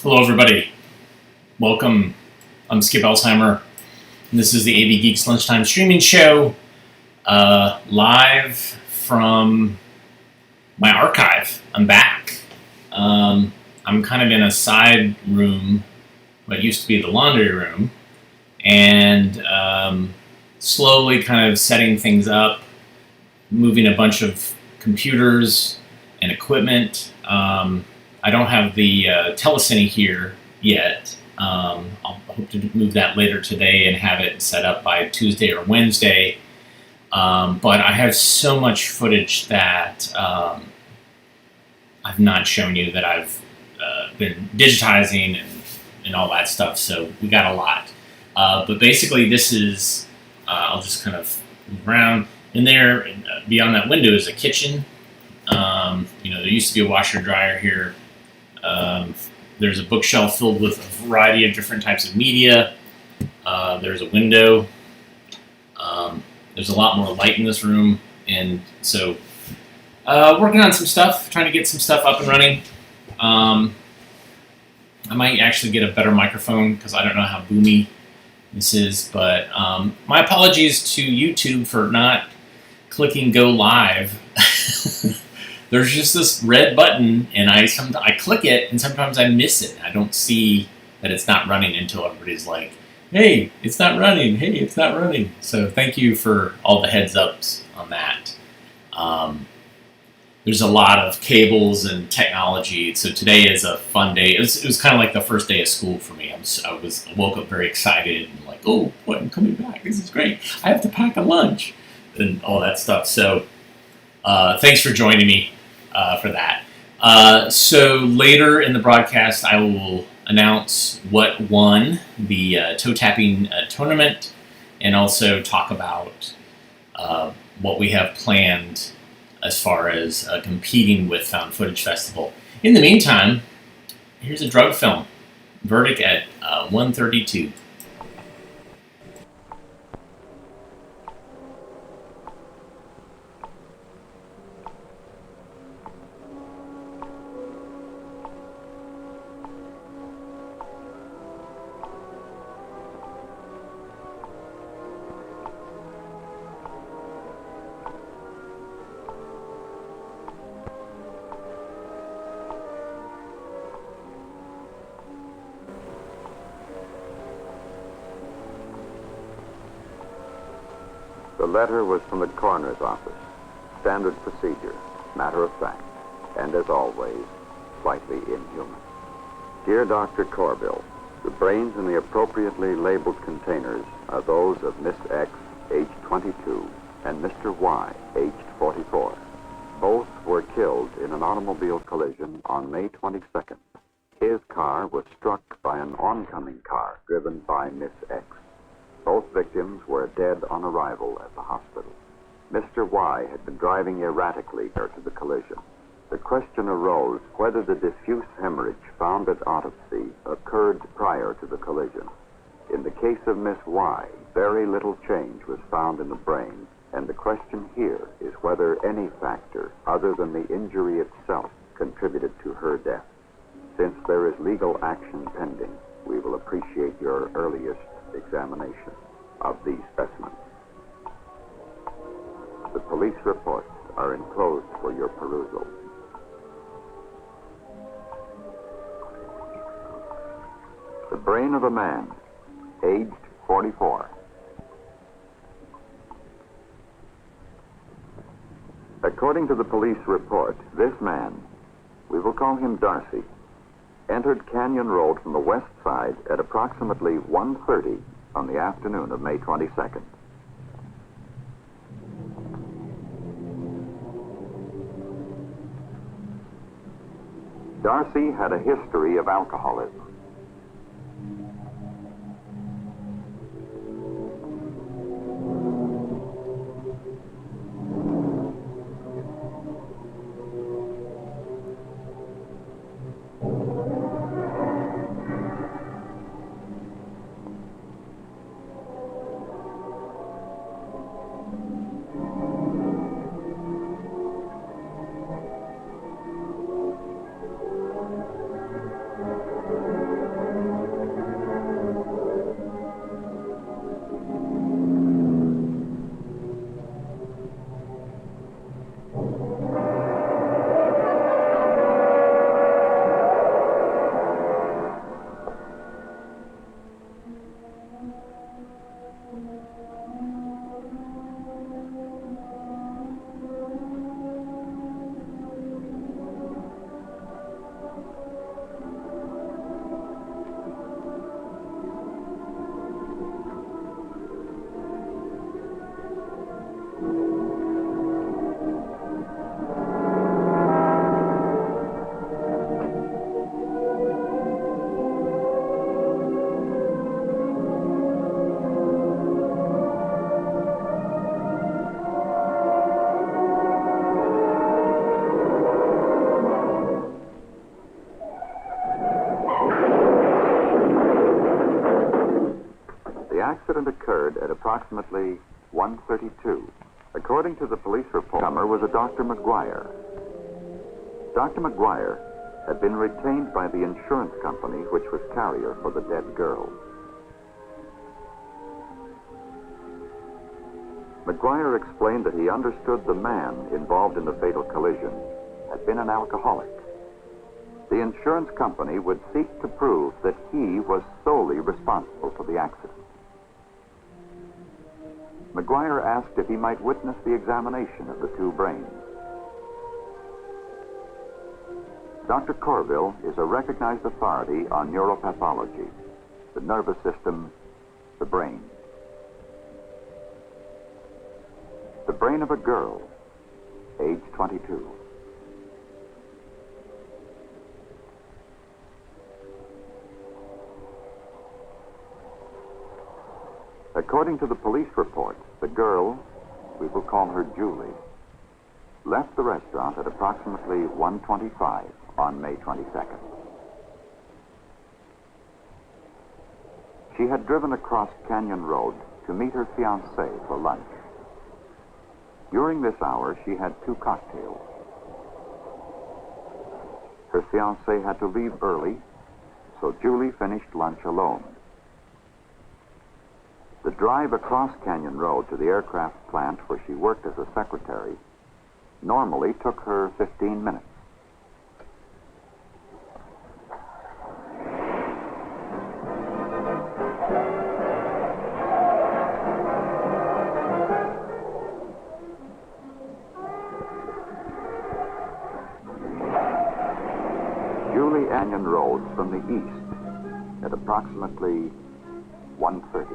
Hello, everybody. Welcome. I'm Skip Elsheimer, and this is the AV Geeks Lunchtime streaming show, live from my archive. I'm back. I'm kind of in a side room, what used to be the laundry room, and slowly kind of setting things up, moving a bunch of computers and equipment. I don't have the telecine here yet. I'll hope to move that later today and have it set up by Tuesday or Wednesday. But I have so much footage that I've not shown you that I've been digitizing and all that stuff. So we got a lot. But basically, this is I'll just kind of move around. In there, beyond that window, is a kitchen. There used to be a washer dryer here. There's a bookshelf filled with a variety of different types of media. There's a window. There's a lot more light in this room, and so working on some stuff, trying to get some stuff up and running. I might actually get a better microphone because I don't know how boomy this is, but my apologies to YouTube for not clicking go live. There's just this red button, and I click it, and sometimes I miss it. I don't see that it's not running until everybody's like, "Hey, it's not running. Hey, it's not running." So thank you for all the heads ups on that. There's a lot of cables and technology. So today is a fun day. It was kind of like the first day of school for me. I woke up very excited and like, "Oh, boy, I'm coming back. This is great. I have to pack a lunch and all that stuff." So thanks for joining me for that. So later in the broadcast, I will announce what won the toe tapping tournament, and also talk about what we have planned as far as competing with Found Footage Festival. In the meantime, here's a drug film. Verdict at 1:32. The letter was from the coroner's office. Standard procedure, matter of fact, and as always, slightly inhuman. Dear Dr. Corville, the brains in the appropriately labeled containers are those of Miss X, aged 22, and Mr. Y, aged 44. Both were killed in an automobile collision on May 22nd. His car was struck by an oncoming car driven by Miss X. Both victims were dead on arrival at the hospital. Mr. Y had been driving erratically prior to the collision. The question arose whether the diffuse hemorrhage found at autopsy occurred prior to the collision. In the case of Miss Y, very little change was found in the brain, and the question here is whether any factor other than the injury itself contributed to her death. Since there is legal action pending, we will appreciate your earliest examination of these specimens. The police reports are enclosed for your perusal. The brain of a man, aged 44. According to the police report, this man, we will call him Darcy, entered Canyon Road from the west side at approximately 1:30 on the afternoon of May 22nd. Darcy had a history of alcoholism. occurred at approximately 1:32. According to the police report, the comer was a Dr. McGuire. Dr. McGuire had been retained by the insurance company which was carrier for the dead girl. McGuire explained that he understood the man involved in the fatal collision had been an alcoholic. The insurance company would seek to prove that he was solely responsible for the accident. McGuire asked if he might witness the examination of the two brains. Dr. Corville is a recognized authority on neuropathology, the nervous system, the brain. The brain of a girl, age 22. According to the police report, the girl, we will call her Julie, left the restaurant at approximately 1:25 on May 22nd. She had driven across Canyon Road to meet her fiancé for lunch. During this hour, she had 2 cocktails. Her fiancé had to leave early, so Julie finished lunch alone. The drive across Canyon Road to the aircraft plant where she worked as a secretary normally took her 15 minutes. Julie Canyon Road from the east at approximately 1:30.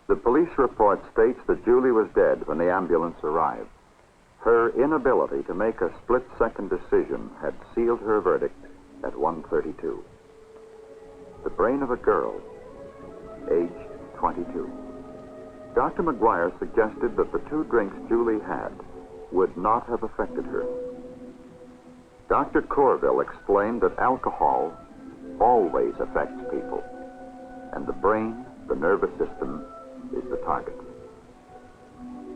The police report states that Julie was dead when the ambulance arrived. Her inability to make a split-second decision had sealed her verdict at 1:32. The brain of a girl, aged 22. Dr. McGuire suggested that the 2 drinks Julie had would not have affected her. Dr. Corville explained that alcohol always affects people, and the brain, the nervous system, is the target.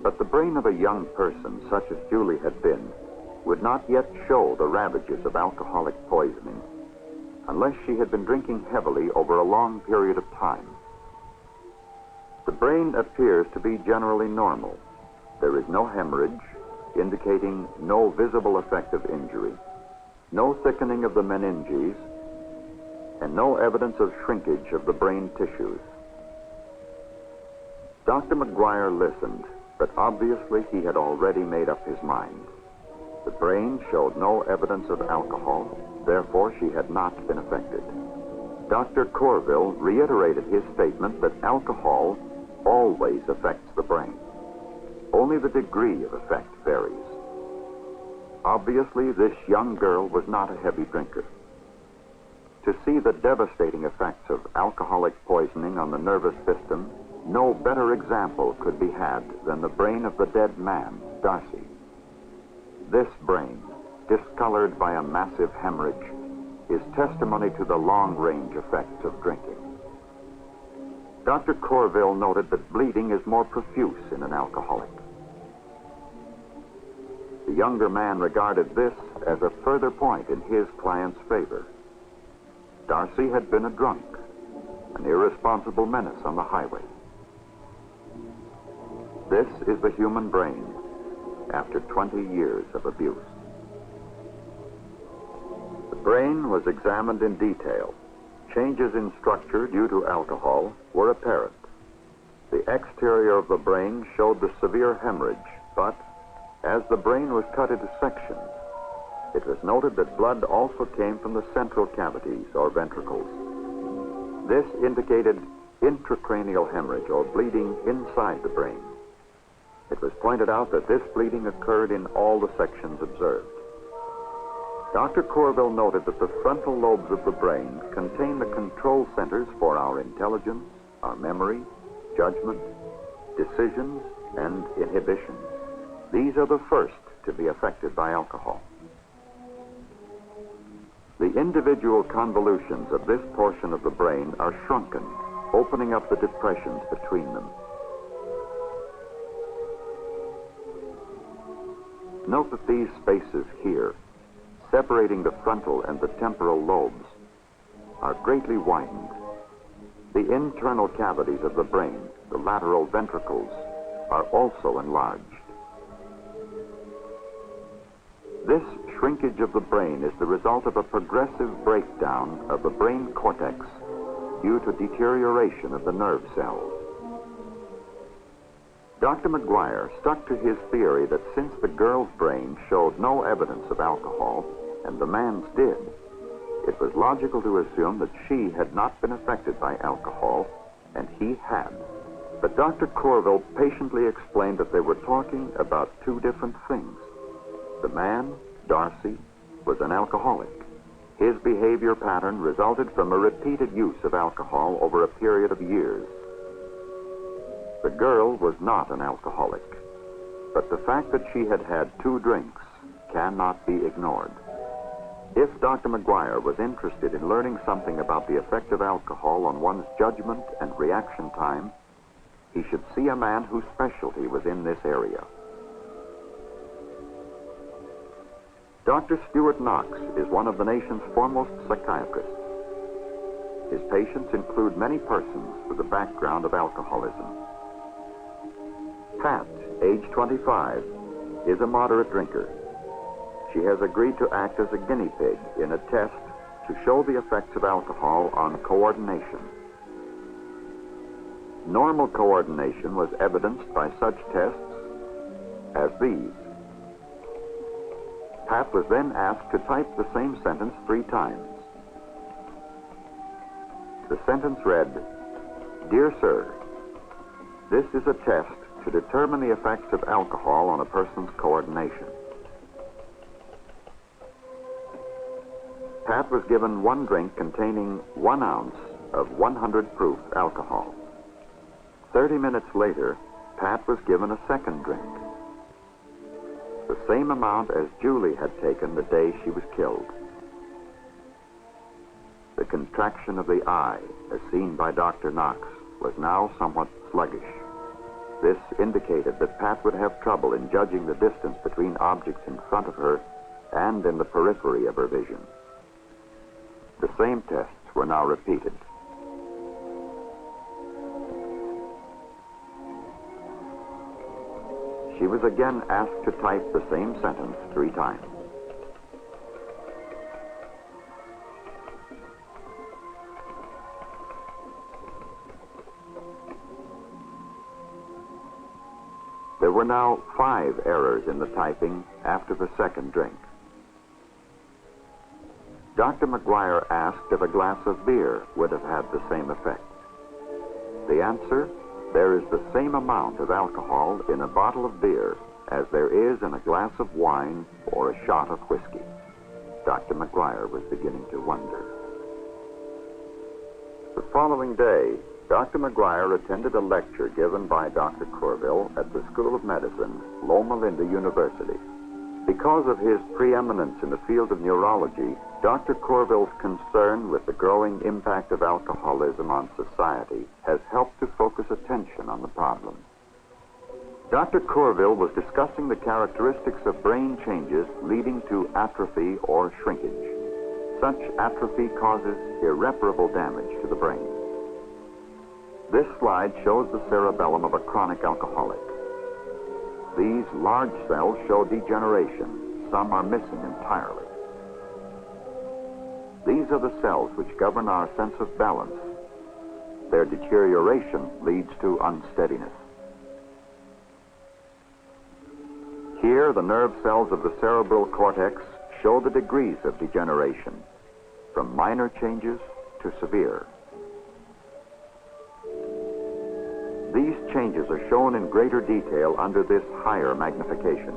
But the brain of a young person, such as Julie had been, would not yet show the ravages of alcoholic poisoning unless she had been drinking heavily over a long period of time. The brain appears to be generally normal. There is no hemorrhage, indicating no visible effect of injury, no thickening of the meninges, and no evidence of shrinkage of the brain tissues. Dr. McGuire listened, but obviously he had already made up his mind. The brain showed no evidence of alcohol, therefore she had not been affected. Dr. Corville reiterated his statement that alcohol always affects the brain. Only the degree of effect varies. Obviously, this young girl was not a heavy drinker. To see the devastating effects of alcoholic poisoning on the nervous system, no better example could be had than the brain of the dead man, Darcy. This brain, discolored by a massive hemorrhage, is testimony to the long-range effects of drinking. Dr. Corville noted that bleeding is more profuse in an alcoholic. The younger man regarded this as a further point in his client's favor. Darcy had been a drunk, an irresponsible menace on the highway. This is the human brain after 20 years of abuse. The brain was examined in detail, Changes in structure due to alcohol were apparent. The exterior of the brain showed the severe hemorrhage, but as the brain was cut into sections, it was noted that blood also came from the central cavities or ventricles. This indicated intracranial hemorrhage or bleeding inside the brain. It was pointed out that this bleeding occurred in all the sections observed. Dr. Corville noted that the frontal lobes of the brain contain the control centers for our intelligence, our memory, judgment, decisions, and inhibitions. These are the first to be affected by alcohol. The individual convolutions of this portion of the brain are shrunken, opening up the depressions between them. Note that these spaces here, separating the frontal and the temporal lobes, are greatly widened. The internal cavities of the brain, the lateral ventricles, are also enlarged. This shrinkage of the brain is the result of a progressive breakdown of the brain cortex due to deterioration of the nerve cells. Dr. McGuire stuck to his theory that since the girl's brain showed no evidence of alcohol, and the man's did, it was logical to assume that she had not been affected by alcohol, and he had. But Dr. Corville patiently explained that they were talking about two different things. The man, Darcy, was an alcoholic. His behavior pattern resulted from a repeated use of alcohol over a period of years. The girl was not an alcoholic, but the fact that she had had 2 drinks cannot be ignored. If Dr. McGuire was interested in learning something about the effect of alcohol on one's judgment and reaction time, he should see a man whose specialty was in this area. Dr. Stuart Knox is one of the nation's foremost psychiatrists. His patients include many persons with a background of alcoholism. Pat, age 25, is a moderate drinker. She has agreed to act as a guinea pig in a test to show the effects of alcohol on coordination. Normal coordination was evidenced by such tests as these. Pat was then asked to type the same sentence 3 times. The sentence read, "Dear Sir, this is a test to determine the effects of alcohol on a person's coordination." Pat was given 1 drink containing 1 ounce of 100 proof alcohol. 30 minutes later, Pat was given a 2nd drink, the same amount as Julie had taken the day she was killed. The contraction of the eye, as seen by Dr. Knox, was now somewhat sluggish. This indicated that Pat would have trouble in judging the distance between objects in front of her and in the periphery of her vision. The same tests were now repeated. She was again asked to type the same sentence 3 times. There were now 5 errors in the typing after the 2nd drink. Dr. McGuire asked if a glass of beer would have had the same effect. The answer: there is the same amount of alcohol in a bottle of beer as there is in a glass of wine or a shot of whiskey. Dr. McGuire was beginning to wonder. The following day, Dr. McGuire attended a lecture given by Dr. Corville at the School of Medicine, Loma Linda University. Because of his preeminence in the field of neurology, Dr. Corville's concern with the growing impact of alcoholism on society has helped to focus attention on the problem. Dr. Corville was discussing the characteristics of brain changes leading to atrophy or shrinkage. Such atrophy causes irreparable damage to the brain. This slide shows the cerebellum of a chronic alcoholic. These large cells show degeneration. Some are missing entirely. These are the cells which govern our sense of balance. Their deterioration leads to unsteadiness. Here, the nerve cells of the cerebral cortex show the degrees of degeneration, from minor changes to severe. These changes are shown in greater detail under this higher magnification.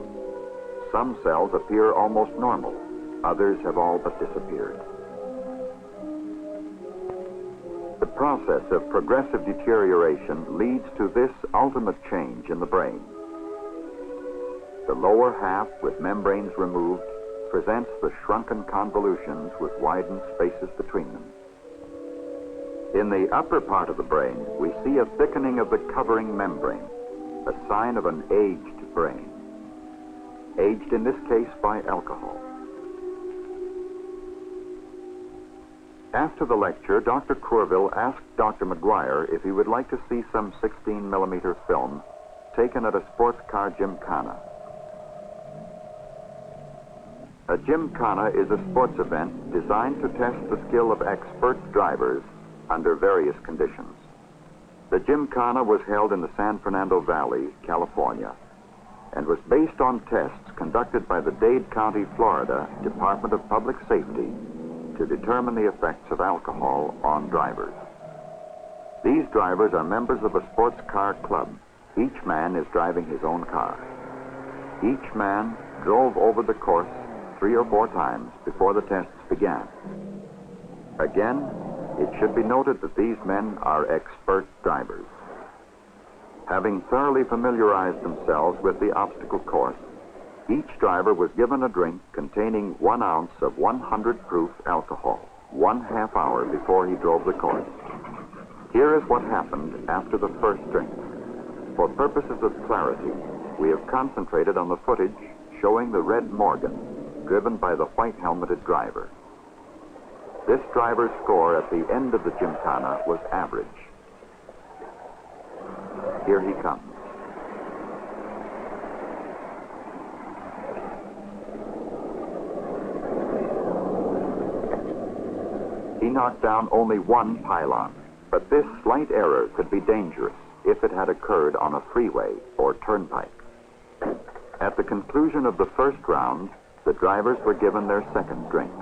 Some cells appear almost normal, others have all but disappeared. The process of progressive deterioration leads to this ultimate change in the brain. The lower half, with membranes removed, presents the shrunken convolutions with widened spaces between them. In the upper part of the brain, we see a thickening of the covering membrane, a sign of an aged brain. Aged in this case by alcohol. After the lecture, Dr. Courville asked Dr. McGuire if he would like to see some 16mm film taken at a sports car gymkhana. A gymkhana is a sports event designed to test the skill of expert drivers under various conditions. The gymkhana was held in the San Fernando Valley, California, and was based on tests conducted by the Dade County, Florida Department of Public Safety to determine the effects of alcohol on drivers. These drivers are members of a sports car club. Each man is driving his own car. Each man drove over the course 3 or 4 times before the tests began. Again, it should be noted that these men are expert drivers. Having thoroughly familiarized themselves with the obstacle course, each driver was given a drink containing 1 ounce of 100 proof alcohol, 1/2 hour before he drove the course. Here is what happened after the first drink. For purposes of clarity, we have concentrated on the footage showing the red Morgan, driven by the white-helmeted driver. This driver's score at the end of the gymkhana was average. Here he comes. He knocked down only 1 pylon, but this slight error could be dangerous if it had occurred on a freeway or turnpike. At the conclusion of the first round, the drivers were given their second drink.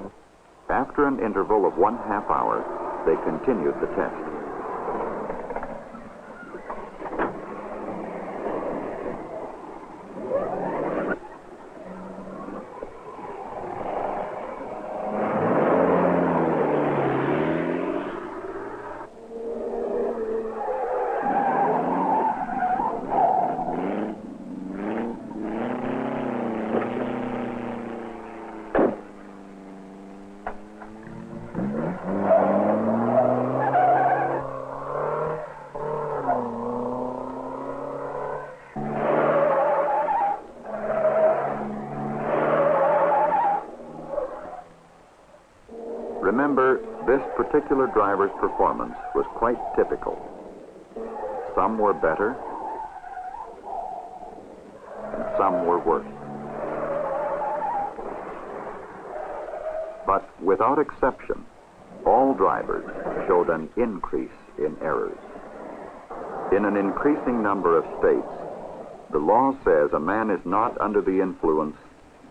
After an interval of 1/2 hour, they continued the test. Remember, this particular driver's performance was quite typical. Some were better, and some were worse. But without exception, all drivers showed an increase in errors. In an increasing number of states, the law says a man is not under the influence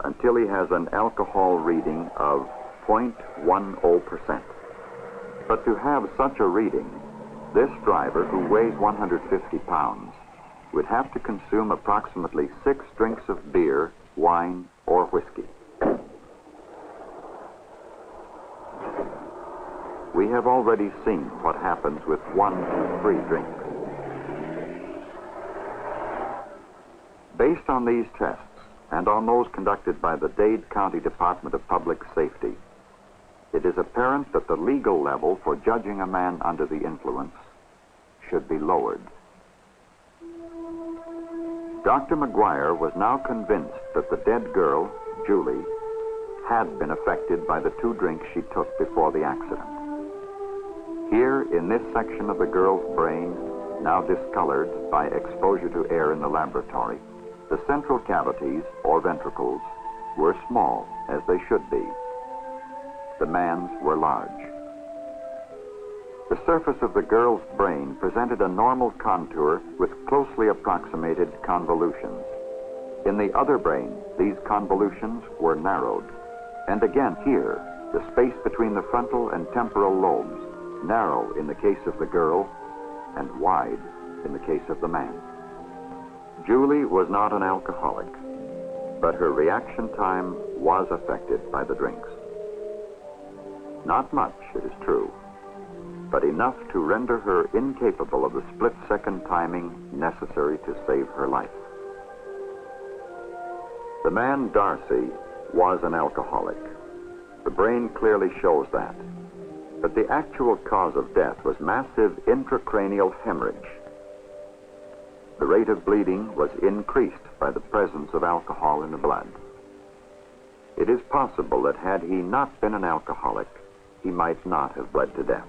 until he has an alcohol reading of 0.10%. But to have such a reading, this driver, who weighs 150 pounds, would have to consume approximately 6 drinks of beer, wine, or whiskey. We have already seen what happens with 1 to 3 drinks. Based on these tests, and on those conducted by the Dade County Department of Public Safety, it is apparent that the legal level for judging a man under the influence should be lowered. Dr. McGuire was now convinced that the dead girl, Julie, had been affected by the 2 drinks she took before the accident. Here, in this section of the girl's brain, now discolored by exposure to air in the laboratory, the central cavities, or ventricles, were small, as they should be. The man's were large. The surface of the girl's brain presented a normal contour with closely approximated convolutions. In the other brain, these convolutions were narrowed. And again here, the space between the frontal and temporal lobes, narrow in the case of the girl and wide in the case of the man. Julie was not an alcoholic, but her reaction time was affected by the drinks. Not much, it is true, but enough to render her incapable of the split-second timing necessary to save her life. The man, Darcy, was an alcoholic. The brain clearly shows that. But the actual cause of death was massive intracranial hemorrhage. The rate of bleeding was increased by the presence of alcohol in the blood. It is possible that had he not been an alcoholic, he might not have bled to death.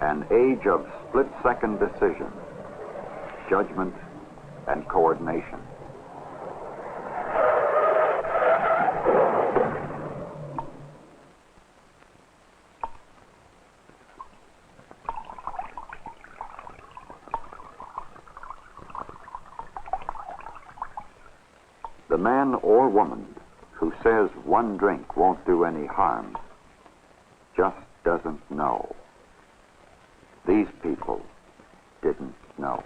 An age of split-second decision, judgment, and coordination. The man or woman who says one drink won't do any harm just doesn't know. These people didn't know.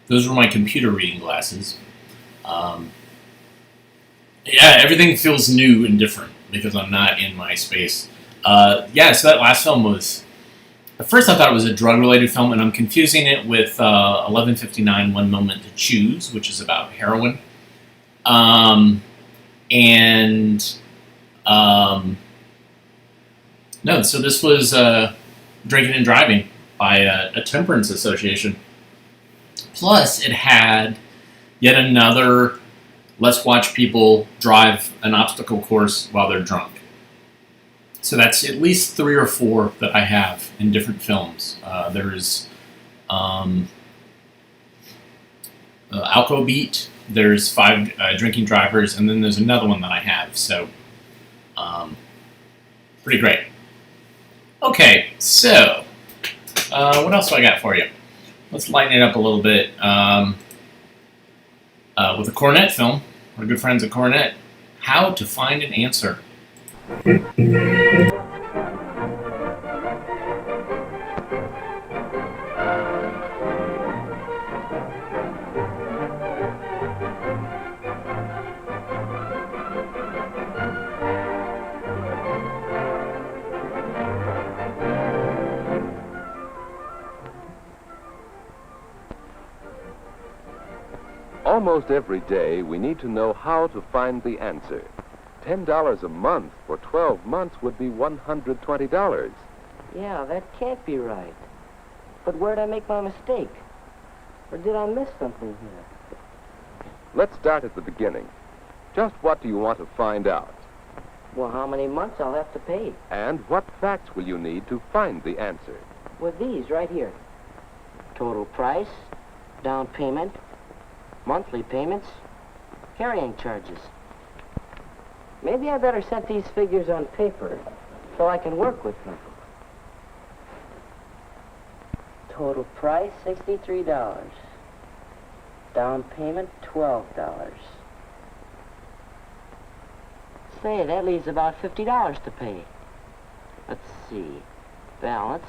Those were my computer reading glasses. Yeah, everything feels new and different because I'm not in my space. So that last film was... At first I thought it was a drug-related film, and I'm confusing it with 11:59, One Moment to Choose, which is about heroin. No, so this was Drinking and Driving by a temperance association. Plus, it had yet another let's watch people drive an obstacle course while they're drunk. So that's at least 3 or 4 that I have in different films. There's Alco Beat, there's 5 Drinking Drivers, and then there's another one that I have. So, pretty great. Okay, so what else do I got for you? Let's lighten it up a little bit with a Cornet film. Our good friends at Cornet. How to Find an Answer. Almost every day, we need to know how to find the answer. $10 a month for 12 months would be $120. Yeah, that can't be right. But where'd I make my mistake? Or did I miss something here? Let's start at the beginning. Just what do you want to find out? Well, how many months I'll have to pay? And what facts will you need to find the answer? With these right here. Total price, down payment, monthly payments, carrying charges. Maybe I better set these figures on paper so I can work with them. Total price, $63. Down payment, $12. Say, that leaves about $50 to pay. Let's see. Balance.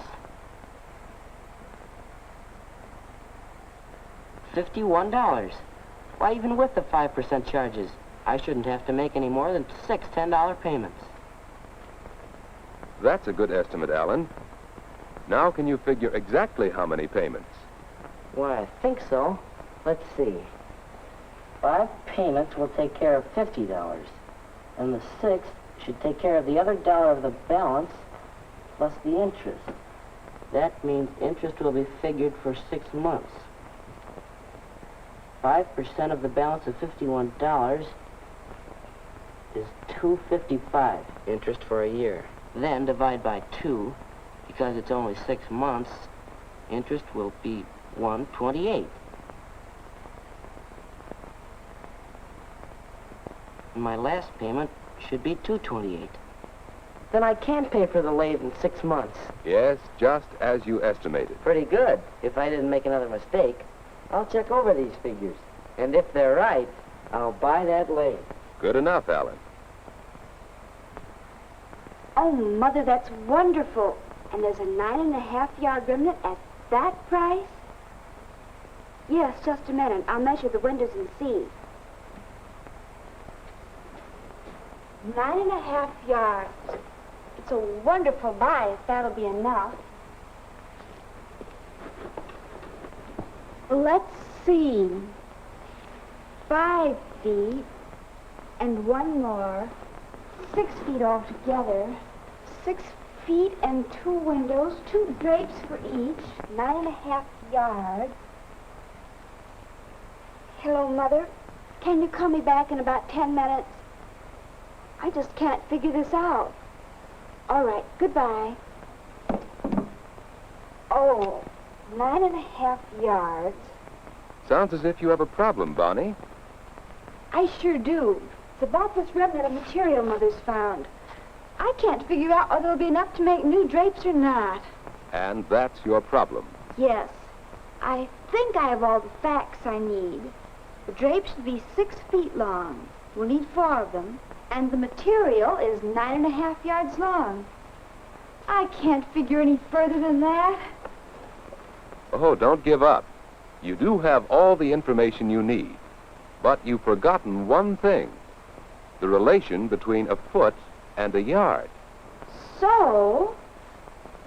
$51. Why, even with the 5% charges, I shouldn't have to make any more than 6 $10 payments. That's a good estimate, Alan. Now can you figure exactly how many payments? Why, I think so. Let's see. 5 payments will take care of $50. And the 6th should take care of the other dollar of the balance plus the interest. That means interest will be figured for 6 months. 5% of the balance of $51 is $255, interest for a year. Then divide by 2, because it's only 6 months, interest will be $128. And my last payment should be $228. Then I can pay for the lathe in 6 months. Yes, just as you estimated. Pretty good, if I didn't make another mistake. I'll check over these figures. And if they're right, I'll buy that lathe. Good enough, Alan. Oh, Mother, that's wonderful. And there's a 9.5-yard remnant at that price? Yes, just a minute. I'll measure the windows and see. 9.5 yards. It's a wonderful buy if that'll be enough. Let's see. 5 feet and one more. 6 feet altogether. 6 feet and 2 windows, 2 drapes for each. 9.5 yards. Hello, Mother. Can you call me back in about 10 minutes? I just can't figure this out. All right, goodbye. Oh, 9.5 yards. Sounds as if you have a problem, Bonnie. I sure do. It's about this remnant of material Mother's found. I can't figure out whether it'll be enough to make new drapes or not. And that's your problem. Yes, I think I have all the facts I need. The drapes should be 6 feet long. We'll need 4 of them. And the material is 9.5 yards long. I can't figure any further than that. Oh, don't give up. You do have all the information you need. But you've forgotten one thing. The relation between a foot and a yard. So,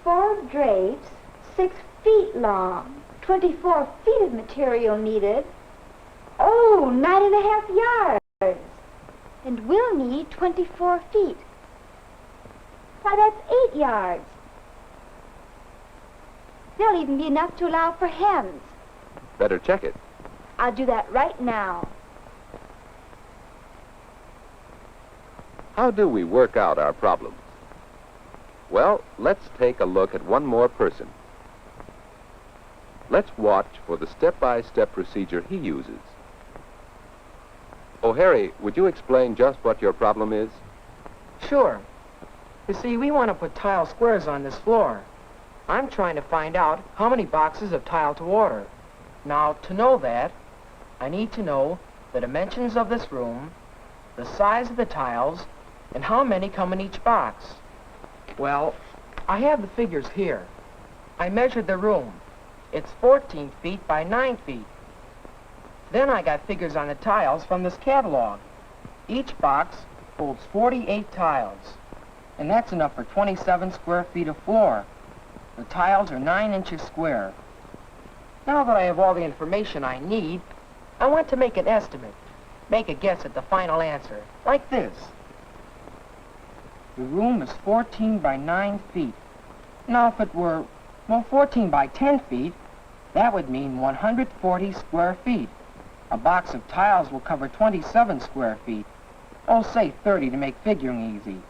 4 drapes, 6 feet long, 24 feet of material needed. Oh, 9.5 yards. And we'll need 24 feet. Why, that's 8 yards. There'll even be enough to allow for hems. Better check it. I'll do that right now. How do we work out our problems? Well, let's take a look at one more person. Let's watch for the step-by-step procedure he uses. Oh, Harry, would you explain just what your problem is? Sure. You see, we want to put tile squares on this floor. I'm trying to find out how many boxes of tile to order. Now, to know that, I need to know the dimensions of this room, the size of the tiles, and how many come in each box. Well, I have the figures here. I measured the room. It's 14 feet by 9 feet. Then I got figures on the tiles from this catalog. Each box holds 48 tiles, and that's enough for 27 square feet of floor. The tiles are 9 inches square. Now that I have all the information I need, I want to make an estimate, make a guess at the final answer, like this. The room is 14 by 9 feet. Now, if it were Well, 14 by 10 feet, that would mean 140 square feet. A box of tiles will cover 27 square feet. Oh, say 30 to make figuring easy.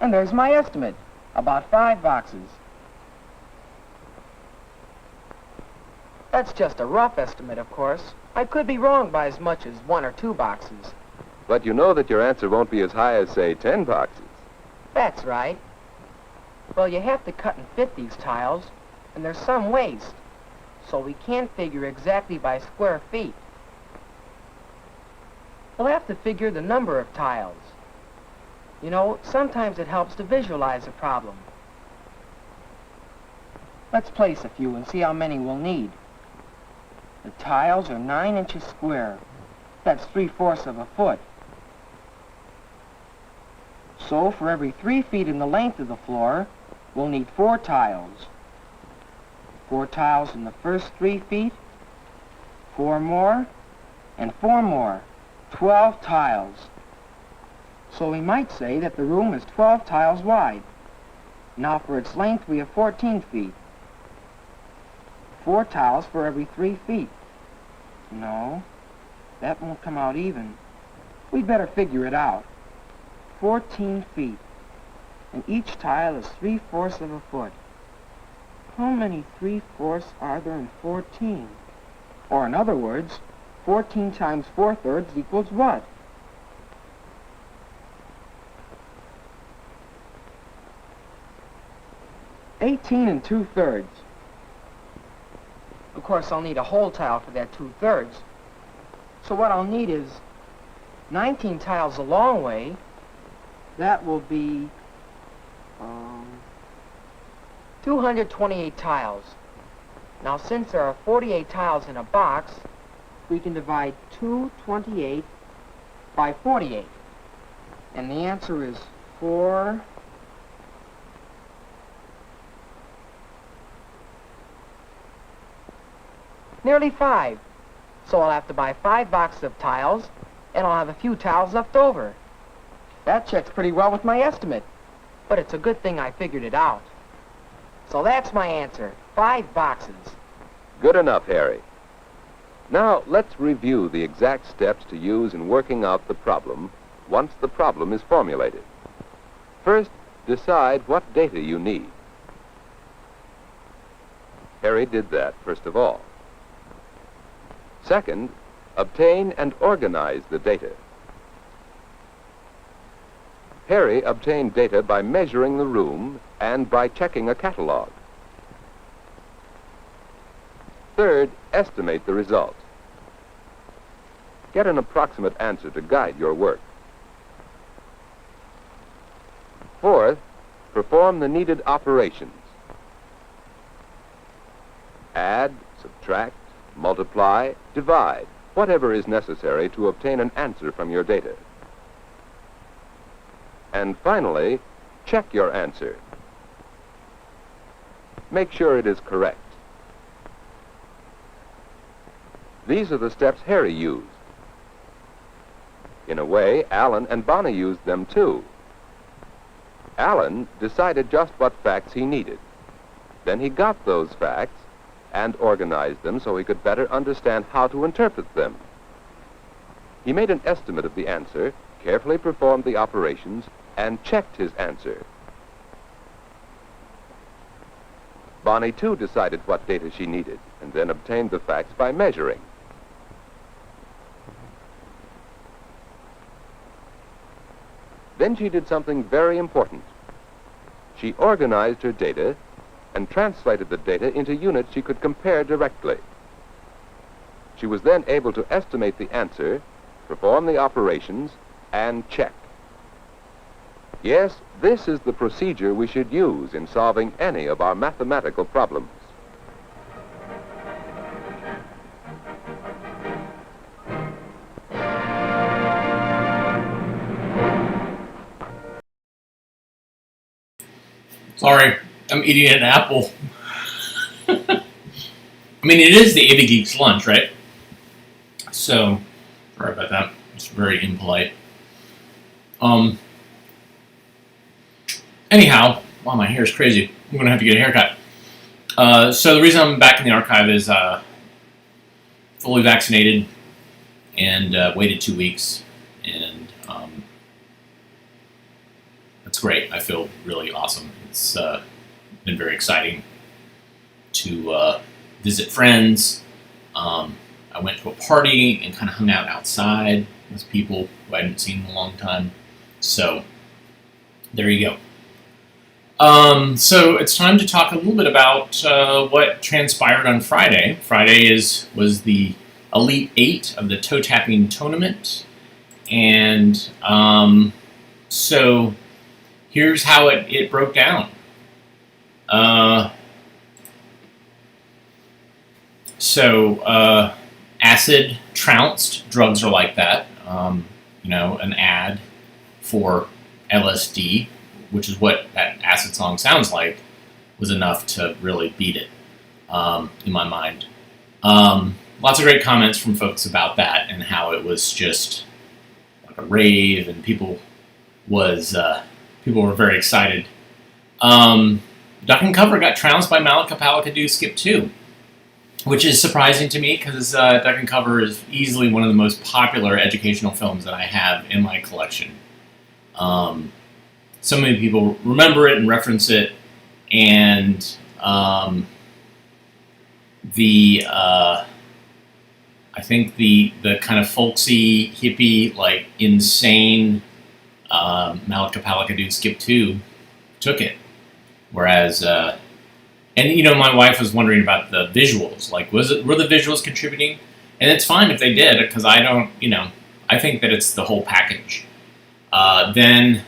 And there's my estimate, about 5 boxes. That's just a rough estimate, of course. I could be wrong by as much as 1 or 2 boxes. But you know that your answer won't be as high as, say, 10 boxes. That's right. Well, you have to cut and fit these tiles, and there's some waste, so we can't figure exactly by square feet. We'll have to figure the number of tiles. You know, sometimes it helps to visualize a problem. Let's place a few and see how many we'll need. The tiles are 9 inches square. That's 3/4 of a foot. So for every 3 feet in the length of the floor, we'll need 4 tiles. 4 tiles in the first 3 feet, 4 more, and 4 more. 12 tiles. So we might say that the room is 12 tiles wide. Now for its length, we have 14 feet. 4 tiles for every 3 feet. No, that won't come out even. We'd better figure it out. 14 feet. And each tile is 3/4 of a foot. How many 3/4 are there in 14? Or in other words, 14 times 4/3 equals what? $18 2/3. Of course, I'll need a whole tile for that 2/3. So what I'll need is 19 tiles a long way. That will be 228 tiles. Now, since there are 48 tiles in a box, we can divide 228 by 48. And the answer is 4... Nearly 5. So I'll have to buy 5 boxes of tiles, and I'll have a few tiles left over. That checks pretty well with my estimate, but it's a good thing I figured it out. So that's my answer, 5 boxes. Good enough, Harry. Now, let's review the exact steps to use in working out the problem once the problem is formulated. First, decide what data you need. Harry did that first of all. Second, obtain and organize the data. Harry obtained data by measuring the room and by checking a catalog. Third, estimate the result. Get an approximate answer to guide your work. Fourth, perform the needed operations. Add, subtract, multiply, divide, whatever is necessary to obtain an answer from your data. And finally, check your answer. Make sure it is correct. These are the steps Harry used. In a way, Alan and Bonnie used them too. Alan decided just what facts he needed. Then he got those facts and organized them so he could better understand how to interpret them. He made an estimate of the answer, carefully performed the operations, and checked his answer. Bonnie, too, decided what data she needed, and then obtained the facts by measuring. Then she did something very important. She organized her data and translated the data into units she could compare directly. She was then able to estimate the answer, perform the operations, and check. Yes, this is the procedure we should use in solving any of our mathematical problems. Sorry, I'm eating an apple. I mean, it is the avgeeks lunch, right? So, sorry about that. It's very impolite. Anyhow, Wow, my hair is crazy. I'm going to have to get a haircut. So the reason I'm back in the archive is fully vaccinated and waited 2 weeks. And that's great. I feel really awesome. It's been very exciting to visit friends. I went to a party and kind of hung out outside with people who I hadn't seen in a long time. So there you go. So it's time to talk a little bit about what transpired on Friday. Friday was the Elite Eight of the toe tapping tournament, and so here's how it broke down. Acid trounced. Drugs are like that. An ad for LSD, which is what that acid song sounds like, was enough to really beat it, in my mind. Lots of great comments from folks about that and how it was just like a rave, and people were very excited. Duck and Cover got trounced by Malika Palakadu Skip 2, which is surprising to me because Duck and Cover is easily one of the most popular educational films that I have in my collection. So many people remember it and reference it, and I think the kind of folksy, hippie, like insane Malika Palakadu Skip 2 took it, whereas my wife was wondering about the visuals, like were the visuals contributing? And it's fine if they did, because I don't, I think that it's the whole package. Then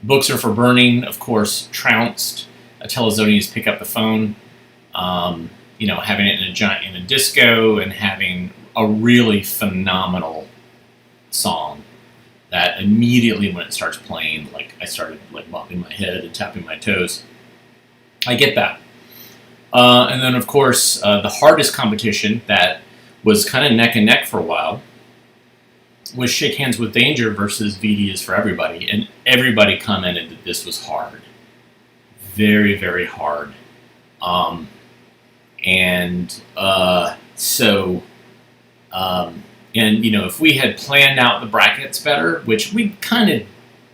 Books Are for Burning, of course, trounced. Telezonians Pick Up the Phone. Having it in a disco and having a really phenomenal song that immediately when it starts playing, like I started like bobbing my head and tapping my toes. I get that. And then, of course, the hardest competition that was kind of neck and neck for a while was Shake Hands with Danger versus VD is for Everybody. And everybody commented that this was hard. Very, very hard. If we had planned out the brackets better, which we kind of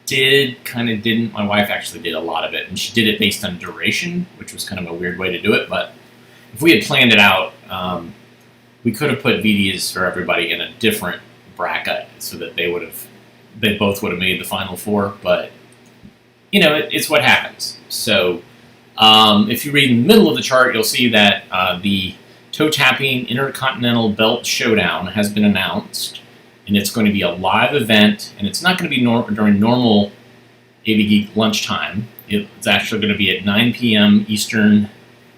didn't. My wife actually did a lot of it, and she did it based on duration, which was kind of a weird way to do it. But if we had planned it out, we could have put VDs for Everybody in a different bracket so that they both would have made the final four. But it's what happens. So if you read in the middle of the chart, you'll see that the Toe Tapping Intercontinental Belt Showdown has been announced. And it's going to be a live event, and it's not going to be during normal AV Geek lunchtime. It's actually going to be at 9 p.m. Eastern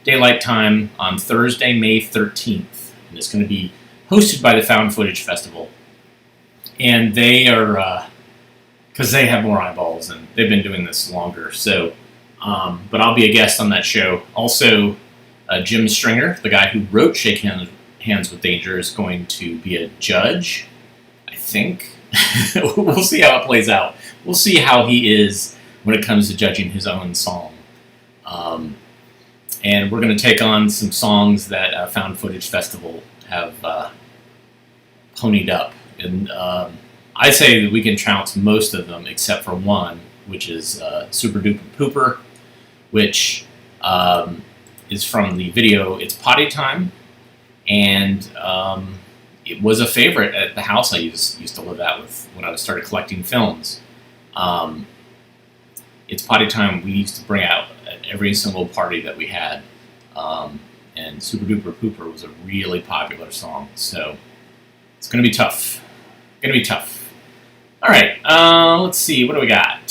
Daylight Time on Thursday, May 13th. And it's going to be hosted by the Found Footage Festival. And they are, because they have more eyeballs, and they've been doing this longer. So, but I'll be a guest on that show. Also, Jim Stringer, the guy who wrote Shake Hands with Danger, is going to be a judge. I think. We'll see how it plays out. We'll see how he is when it comes to judging his own song. And we're going to take on some songs that Found Footage Festival have ponied up. And I say that we can trounce most of them except for one, which is Super Duper Pooper, which is from the video It's Potty Time. And it was a favorite at the house I used to live at when I started collecting films. It's Potty Time we used to bring out at every single party that we had. And Super Duper Pooper was a really popular song. So it's going to be tough. All right, let's see. What do we got?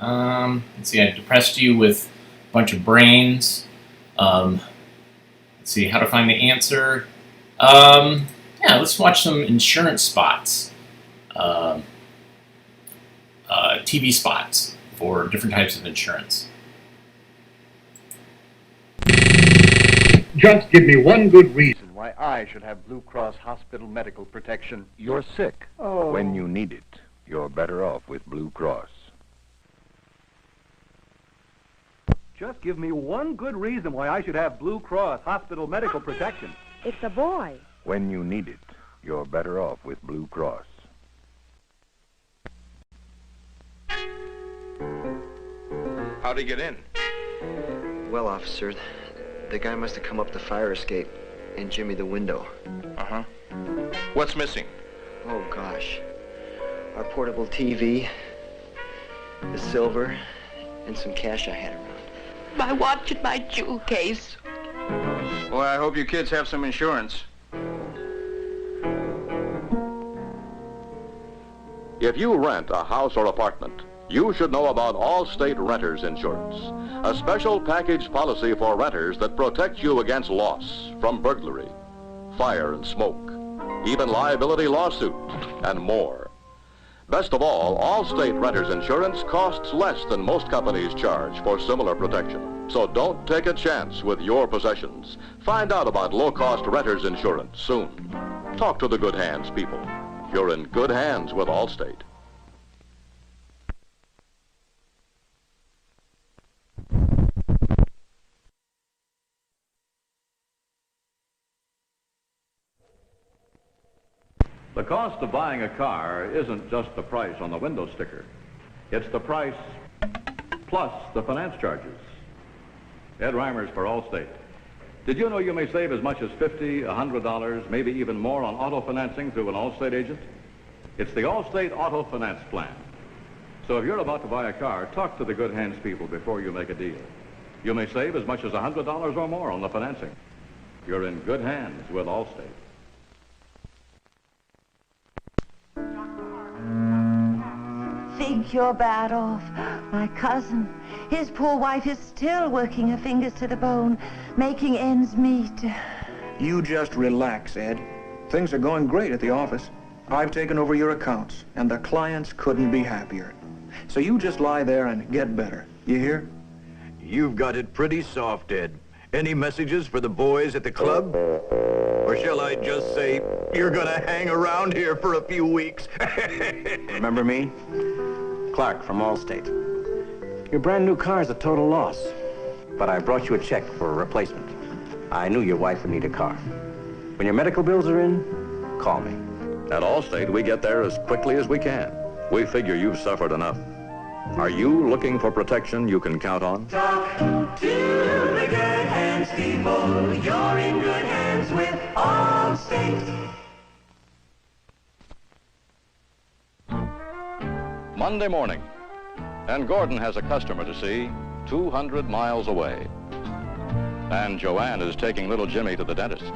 Let's see. I depressed you with a bunch of brains. Let's see how to find the answer. Let's watch some insurance spots, TV spots for different types of insurance. Just give me one good reason why I should have Blue Cross Hospital medical protection. You're sick. Oh. When you need it, you're better off with Blue Cross. Just give me one good reason why I should have Blue Cross Hospital Medical Protection. It's a boy. When you need it, you're better off with Blue Cross. How'd he get in? Well, officer, the guy must have come up the fire escape and jimmied the window. Uh-huh. What's missing? Oh, gosh. Our portable TV, the silver, and some cash I had around. My watch and my jewel case. Boy, I hope you kids have some insurance. If you rent a house or apartment, you should know about Allstate Renters Insurance, a special package policy for renters that protects you against loss from burglary, fire and smoke, even liability lawsuit, and more. Best of all, Allstate Renters Insurance costs less than most companies charge for similar protection. So don't take a chance with your possessions. Find out about low-cost renters insurance soon. Talk to the good hands people. You're in good hands with Allstate. The cost of buying a car isn't just the price on the window sticker. It's the price plus the finance charges. Ed Reimers for Allstate. Did you know you may save as much as $50, $100, maybe even more on auto financing through an Allstate agent? It's the Allstate Auto Finance Plan. So if you're about to buy a car, talk to the good hands people before you make a deal. You may save as much as $100 or more on the financing. You're in good hands with Allstate. Think you're bad off. My cousin, his poor wife is still working her fingers to the bone, making ends meet. You just relax, Ed. Things are going great at the office. I've taken over your accounts, and the clients couldn't be happier. So you just lie there and get better. You hear? You've got it pretty soft, Ed. Any messages for the boys at the club? Or shall I just say you're gonna hang around here for a few weeks? Remember me? Clark from Allstate. Your brand new car is a total loss, but I brought you a check for a replacement. I knew your wife would need a car. When your medical bills are in, call me. At Allstate, we get there as quickly as we can. We figure you've suffered enough. Are you looking for protection you can count on? Talk to the good hands people. You're in good hands with Allstate. Monday morning, and Gordon has a customer to see 200 miles away. And Joanne is taking little Jimmy to the dentist.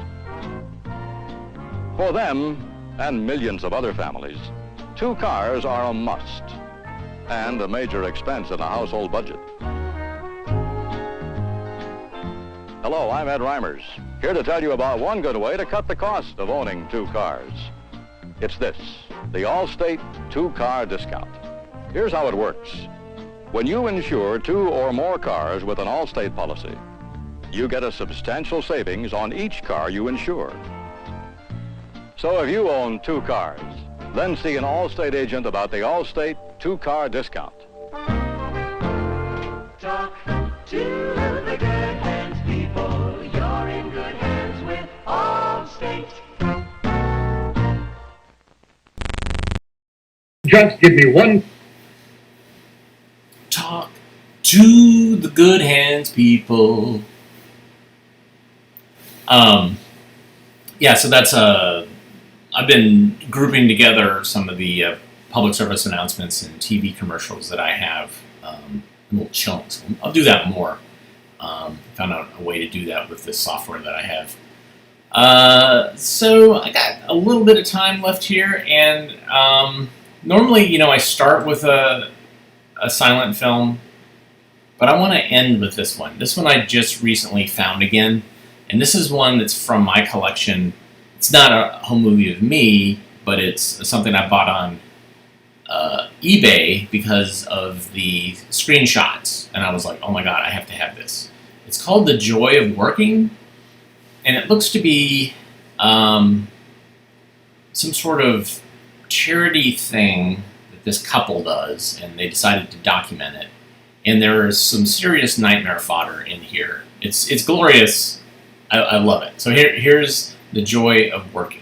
For them, and millions of other families, 2 cars are a must, and a major expense in a household budget. Hello, I'm Ed Reimers, here to tell you about one good way to cut the cost of owning 2 cars. It's this, the Allstate 2-car discount. Here's how it works. When you insure 2 or more cars with an Allstate policy, you get a substantial savings on each car you insure. So if you own 2 cars, then see an Allstate agent about the Allstate 2-car discount. Talk to the good hands people. You're in good hands with Allstate. Just give me one. Talk to the good hands people. Yeah, so that's I've been grouping together some of the public service announcements and TV commercials that I have in little chunks. I'll do that more. Found out a way to do that with this software that I have. So I got a little bit of time left here, and normally, I start with a silent film, but I want to end with this one. This one I just recently found again, and this is one that's from my collection. It's not a home movie of me, but it's something I bought on eBay because of the screenshots, and I was like, oh my god, I have to have this. It's called The Joy of Working, and it looks to be some sort of charity thing that this couple does, and they decided to document it. and there is some serious nightmare fodder in here. It's glorious. I love it. So here's the joy of working.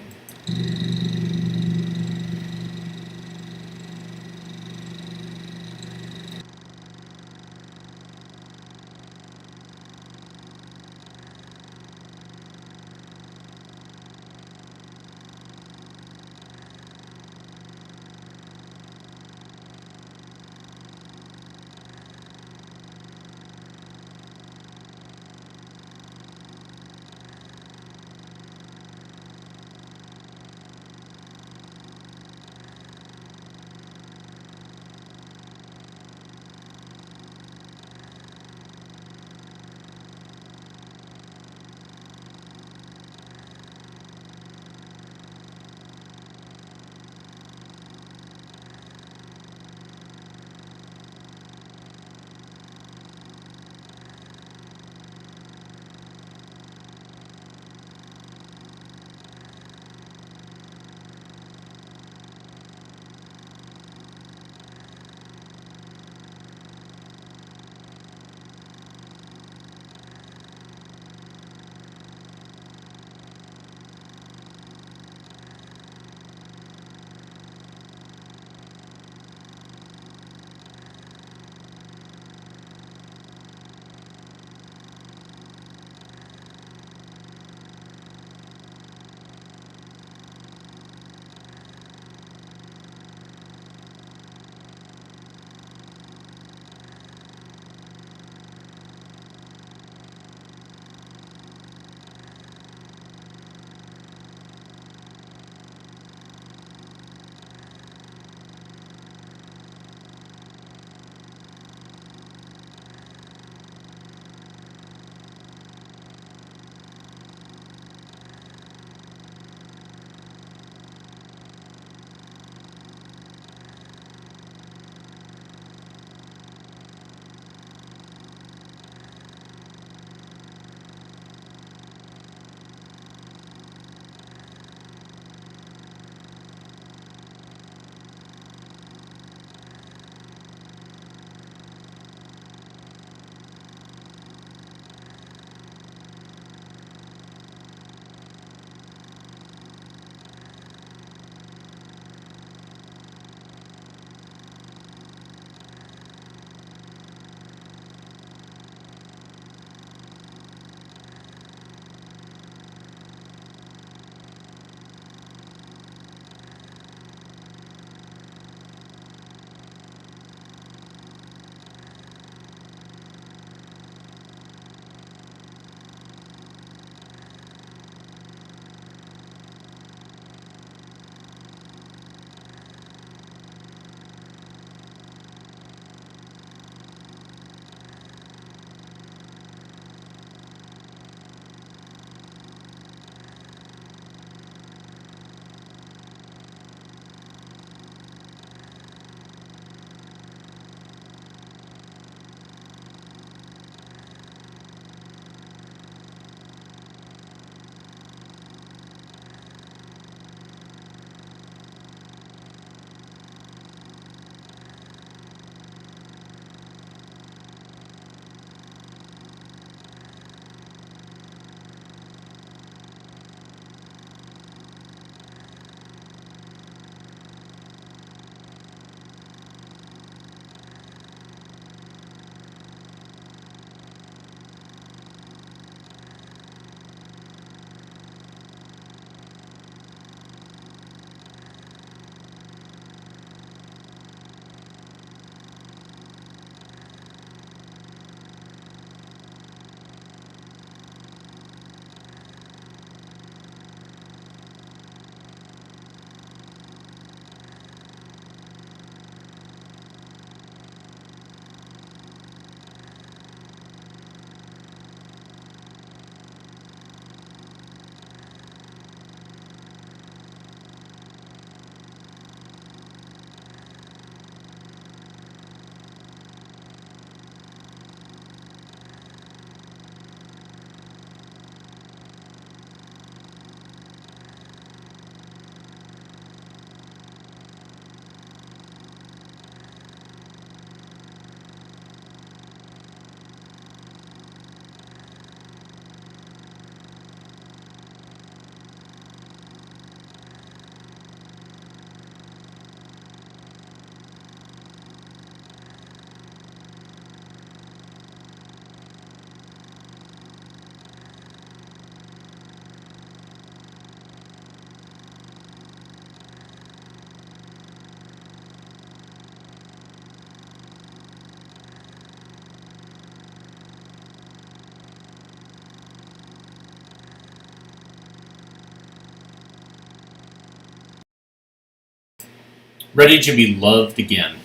ready to be loved again.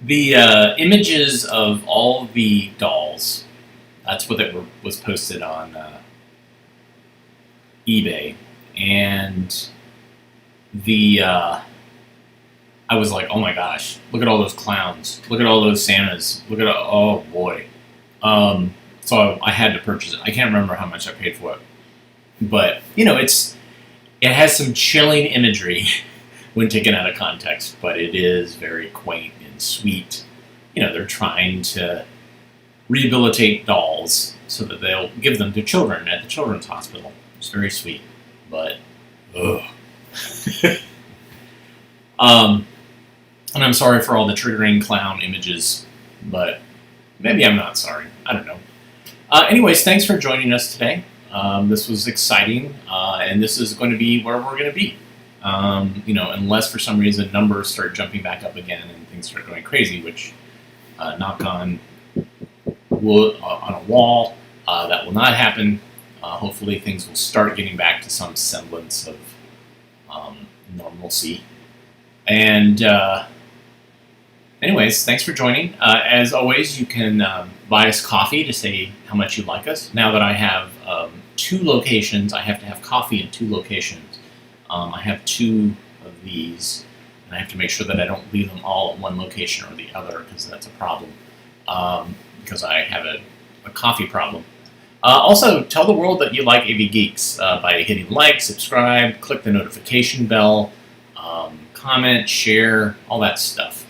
The images of all the dolls, that's what was posted on eBay, and I was like, oh my gosh, look at all those clowns, look at all those Santas, look at oh boy. So I had to purchase it. I can't remember how much I paid for it, but you know, it has some chilling imagery when taken out of context, but it is very quaint and sweet. You know, they're trying to rehabilitate dolls so that they'll give them to children at the children's hospital. It's very sweet, but ugh. And I'm sorry for all the triggering clown images, but maybe I'm not sorry. I don't know. Anyways, thanks for joining us today. This was exciting, and this is going to be where we're going to be. You know, unless for some reason numbers start jumping back up again and things start going crazy, which knock on wood on a wall, that will not happen. Hopefully things will start getting back to some semblance of normalcy. And anyways, thanks for joining. As always, you can buy us coffee to say how much you like us. Now that I have 2 locations, I have to have coffee in 2 locations. I have 2 of these, and I have to make sure that I don't leave them all at one location or the other, because that's a problem, because I have a coffee problem. Also, tell the world that you like AV Geeks by hitting like, subscribe, click the notification bell, comment, share, all that stuff.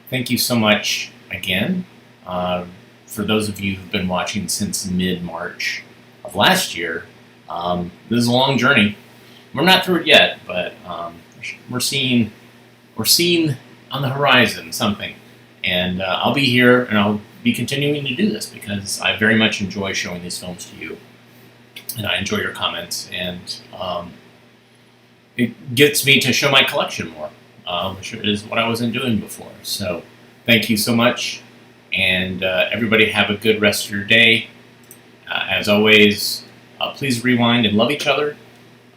Thank you so much again. For those of you who've been watching since mid-March of last year, this is a long journey. We're not through it yet, but we're seeing on the horizon something. And I'll be here, and I'll be continuing to do this because I very much enjoy showing these films to you, and I enjoy your comments, and it gets me to show my collection more, which is what I wasn't doing before. So thank you so much, and everybody have a good rest of your day. As always, please rewind and love each other.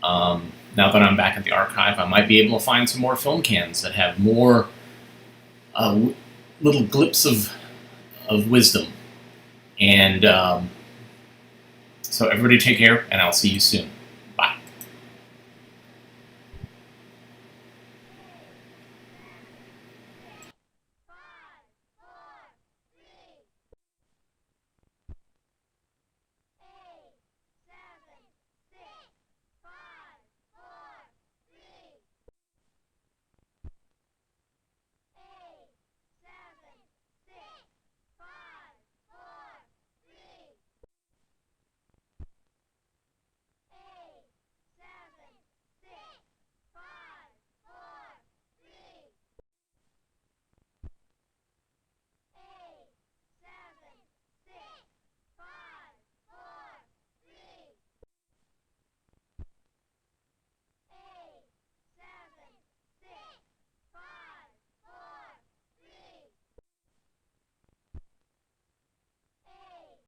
Now that I'm back at the archive, I might be able to find some more film cans that have more little glips of wisdom. And so everybody take care, and I'll see you soon.